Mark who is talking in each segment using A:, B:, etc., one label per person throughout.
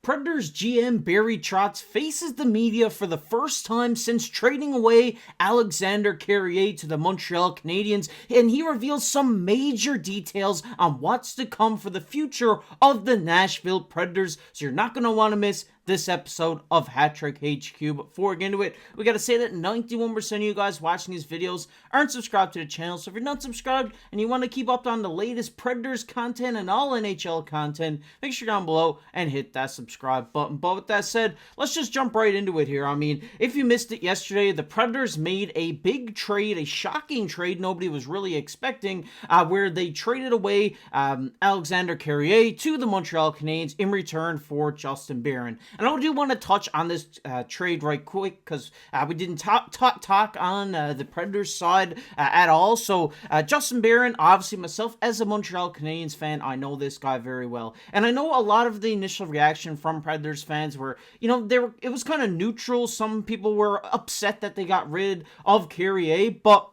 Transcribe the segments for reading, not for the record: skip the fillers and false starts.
A: Predators GM Barry Trotz faces the media for the first time since trading away Alexandre Carrier to the Montreal Canadiens, and he reveals some major details on what's to come for the future of the Nashville Predators, so you're not going to want to miss this episode of Hat Trick HQ. But before we get into it, we got to say that 91% of you guys watching these videos aren't subscribed to the channel, so if you're not subscribed and you want to keep up on the latest Predators content and all NHL content, make sure down below and hit that subscribe button. But with that said, let's just jump right into it here. I mean, if you missed it yesterday, the Predators made a big trade, a shocking trade nobody was really expecting, where they traded away Alexandre Carrier to the Montreal Canadiens in return for Justin Barron. And I do want to touch on this trade right quick because we didn't talk on the Predators side at all. So Justin Barron, obviously myself as a Montreal Canadiens fan, I know this guy very well. And I know a lot of the initial reaction from Predators fans were, it was kind of neutral. Some people were upset that they got rid of Carrier, but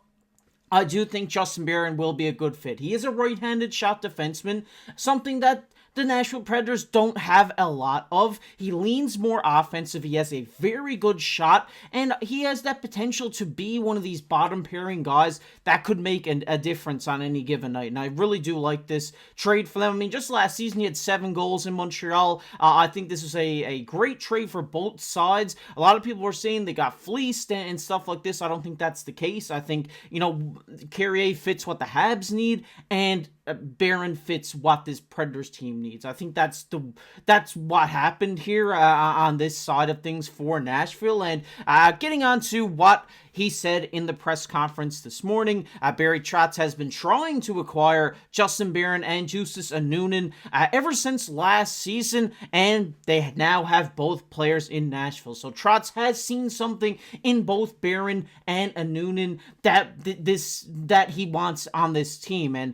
A: I do think Justin Barron will be a good fit. He is a right-handed shot defenseman, something that the Nashville Predators don't have a lot of. He leans more offensive. He has a very good shot, and he has that potential to be one of these bottom pairing guys that could make a difference on any given night. And I really do like this trade for them. I mean, just last season he had 7 goals in Montreal. I think this is a great trade for both sides. A lot of people were saying they got fleeced and stuff like this. I don't think that's the case. I think, Carrier fits what the Habs need, and Barron fits what this Predators team needs. I think that's what happened here on this side of things for Nashville. And getting on to what he said in the press conference this morning, Barry Trotz has been trying to acquire Justin Barron and Justus Annunen ever since last season, and they now have both players in Nashville. So Trotz has seen something in both Barron and Annunen that he wants on this team. And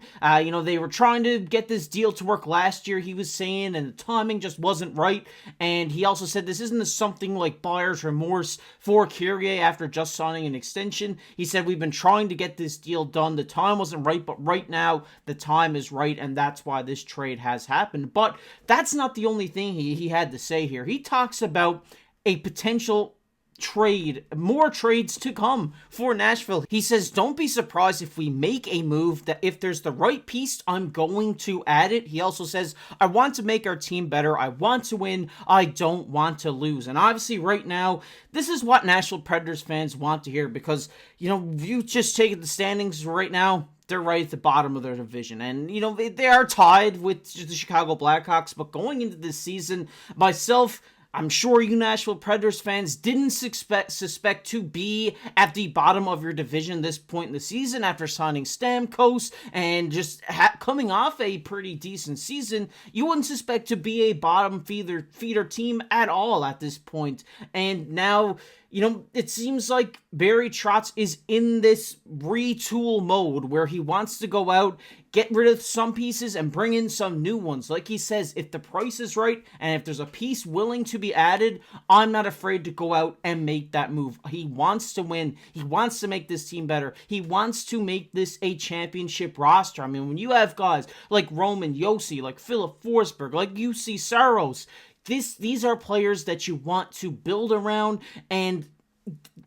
A: they were trying to get this deal to work last year, he was saying, and the timing just wasn't right. And he also said this isn't something like buyer's remorse for Carrier after just signing an extension. He said, we've been trying to get this deal done. The time wasn't right, but right now the time is right, and that's why this trade has happened. But that's not the only thing he had to say here. He talks about a potential trade, more trades to come for Nashville. He says, don't be surprised if we make a move, that if there's the right piece, I'm going to add it. He also says, I want to make our team better. I want to win. I don't want to lose. And obviously right now, this is what Nashville Predators fans want to hear, because, you just take the standings right now, they're right at the bottom of their division. And, they are tied with the Chicago Blackhawks, but going into this season, myself, I'm sure you Nashville Predators fans didn't suspect to be at the bottom of your division this point in the season after signing Stamkos and just coming off a pretty decent season. You wouldn't suspect to be a bottom feeder team at all at this point. And now, it seems like Barry Trotz is in this retool mode where he wants to go out, get rid of some pieces, and bring in some new ones. Like he says, if the price is right and if there's a piece willing to be added, I'm not afraid to go out and make that move. He wants to win. He wants to make this team better. He wants to make this a championship roster. I mean, when you have guys like Roman Josi, like Philip Forsberg, like UC Saros, these are players that you want to build around and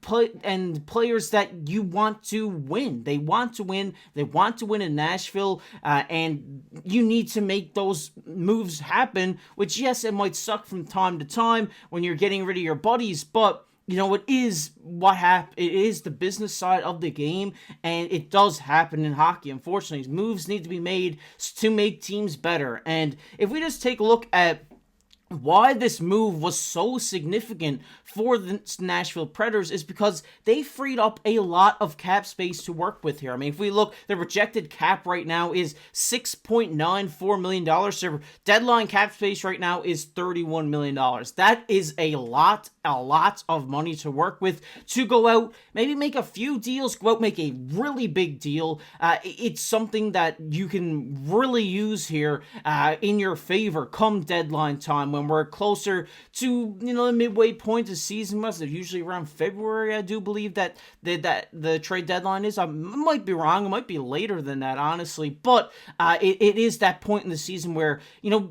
A: players that you want to win. They want to win. They want to win in Nashville, and you need to make those moves happen, which, yes, it might suck from time to time when you're getting rid of your buddies, but it is what happened. It is the business side of the game, and it does happen in hockey. Unfortunately, moves need to be made to make teams better. And if we just take a look at why this move was so significant for the Nashville Predators, is because they freed up a lot of cap space to work with here. I mean, if we look, the projected cap right now is $6.94 million. Their deadline cap space right now is $31 million. That is a lot of money to work with to go out, maybe make a few deals, go out, make a really big deal. It's something that you can really use here in your favor come deadline time, when we're closer to, the midway point of the season. Must have usually around February, I do believe that the trade deadline is. I might be wrong. It might be later than that, honestly. But it is that point in the season where,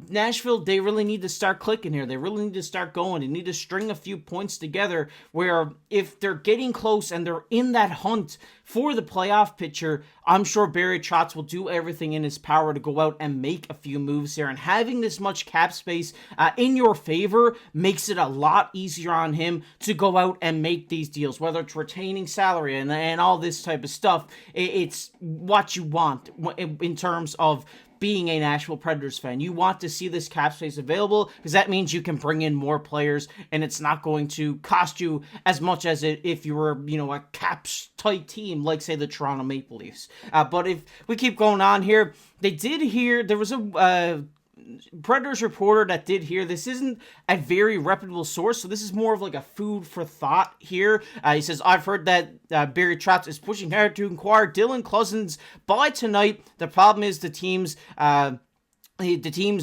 A: Nashville, they really need to start clicking here. They really need to start going. They need to string a few points together where if they're getting close and they're in that hunt for the playoff picture, I'm sure Barry Trotz will do everything in his power to go out and make a few moves there. And having this much cap space in your favor makes it a lot easier on him to go out and make these deals, whether it's retaining salary and all this type of stuff. It's what you want in terms of being a Nashville Predators fan. You want to see this cap space available because that means you can bring in more players and it's not going to cost you as much as if you were, a caps tight team like, say, the Toronto Maple Leafs. But if we keep going on here, there was a Predators reporter that did hear, this isn't a very reputable source, so this is more of like a food for thought here. He says, I've heard that Barry Trotz is pushing hard to acquire Dylan Cozens by tonight. The problem is the teams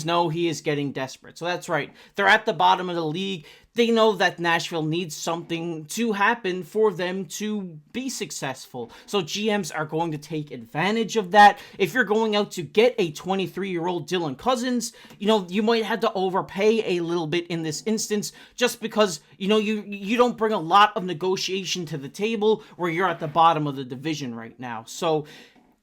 A: know he is getting desperate. So that's right. They're at the bottom of the league. They know that Nashville needs something to happen for them to be successful. So GMs are going to take advantage of that. If you're going out to get a 23-year-old Dylan Cozens, you might have to overpay a little bit in this instance just because, you don't bring a lot of negotiation to the table where you're at the bottom of the division right now. So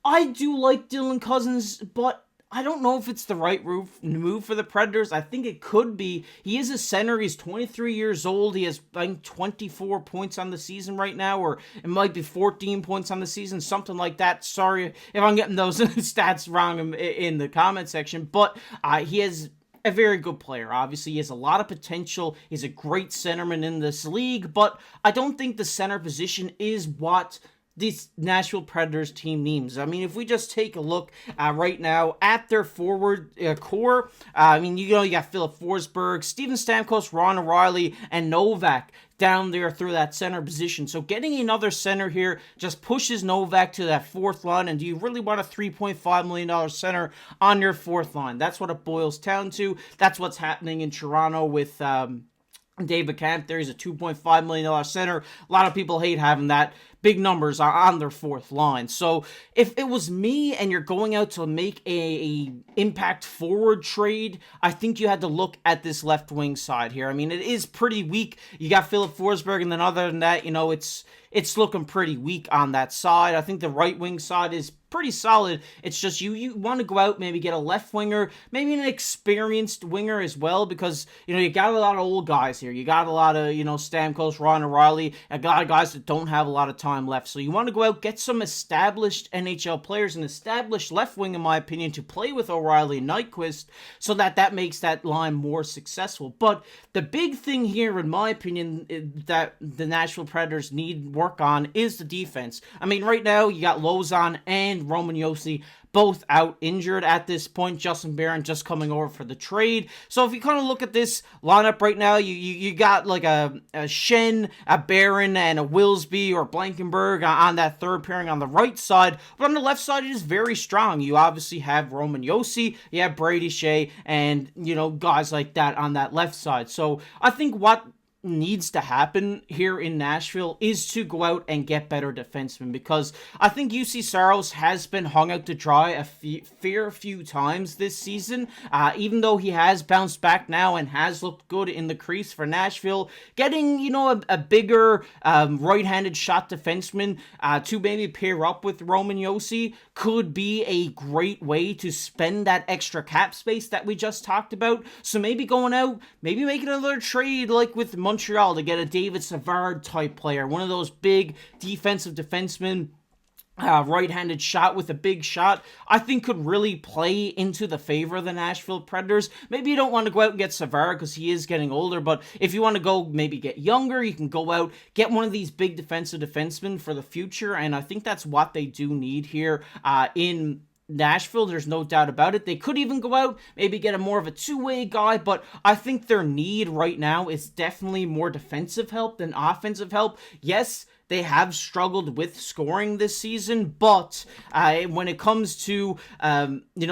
A: I do like Dylan Cozens, but I don't know if it's the right move for the Predators. I think it could be. He is a center. He's 23 years old. He has, I think, 24 points on the season right now, or it might be 14 points on the season, something like that. Sorry if I'm getting those stats wrong in the comment section, but he is a very good player. Obviously, he has a lot of potential. He's a great centerman in this league, but I don't think the center position is what this Nashville Predators team needs. I mean, if we just take a look right now at their forward core, you got Filip Forsberg, Steven Stamkos, Ron O'Reilly, and Novak down there through that center position. So getting another center here just pushes Novak to that fourth line. And do you really want a $3.5 million center on your fourth line? That's what it boils down to. That's what's happening in Toronto with David Kampf. There he's a $2.5 million center. A lot of people hate having that big numbers on their fourth line. So if it was me and you're going out to make a impact forward trade, I think you had to look at this left wing side here. I mean, it is pretty weak. You got Filip Forsberg, and then other than that, it's looking pretty weak on that side. I think the right wing side is pretty solid. It's just you want to go out, maybe get a left winger, maybe an experienced winger as well, because you got a lot of old guys here. You got a lot of Stamkos, Ron O'Reilly, a lot of guys that don't have a lot of time left. So you want to go out, get some established NHL players, an established left wing, in my opinion, to play with O'Reilly and Nyquist, so that makes that line more successful. But the big thing here, in my opinion, that the Nashville Predators need work on is the defense. I mean, right now you got Lozon and Roman Josi both out injured at this point. Justin Barron just coming over for the trade. So if you kind of look at this lineup right now, you got like a Shen, a Barron, and a Willsby or Blankenberg on that third pairing on the right side. But on the left side, it is very strong. You obviously have Roman Josi, you have Brady Shea, and guys like that on that left side. So I think what needs to happen here in Nashville is to go out and get better defensemen, because I think UC Saros has been hung out to dry a fair few times this season, even though he has bounced back now and has looked good in the crease for Nashville. Getting a bigger right-handed shot defenseman to maybe pair up with Roman Josi could be a great way to spend that extra cap space that we just talked about. So maybe going out, maybe making another trade like with Montreal to get a David Savard type player, one of those big defensive defensemen, right-handed shot with a big shot, I think could really play into the favor of the Nashville Predators. Maybe you don't want to go out and get Savard because he is getting older, but if you want to go maybe get younger, you can go out, get one of these big defensive defensemen for the future, and I think that's what they do need here in Nashville. There's no doubt about it. They could even go out, maybe get a more of a two-way guy, but I think their need right now is definitely more defensive help than offensive help. Yes, they have struggled with scoring this season, but when it comes to,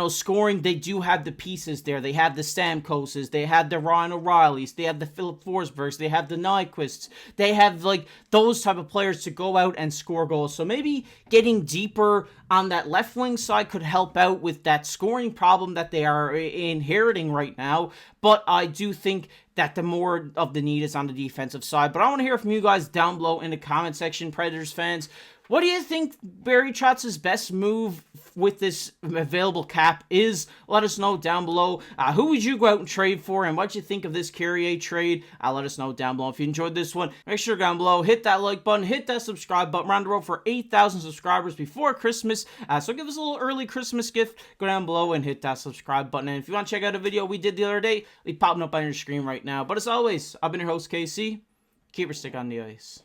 A: scoring, they do have the pieces there. They have the Stamkoses, they have the Ryan O'Reillys, they have the Philip Forsbergs, they have the Nyquists. They have, those type of players to go out and score goals. So maybe getting deeper on that left wing side could help out with that scoring problem that they are inheriting right now. But I do think that the more of the need is on the defensive side. But I want to hear from you guys down below in the comment section, Predators fans. What do you think Barry Trotz's best move with this available cap is? Let us know down below. Who would you go out and trade for, and what you think of this Carrier trade? Let us know down below. If you enjoyed this one, make sure down below, hit that like button, hit that subscribe button. We're on the road for 8,000 subscribers before Christmas, so give us a little early Christmas gift. Go down below and hit that subscribe button. And if you want to check out a video we did the other day, it'll be popping up on your screen right now. But as always, I've been your host, KC. Keep your stick on the ice.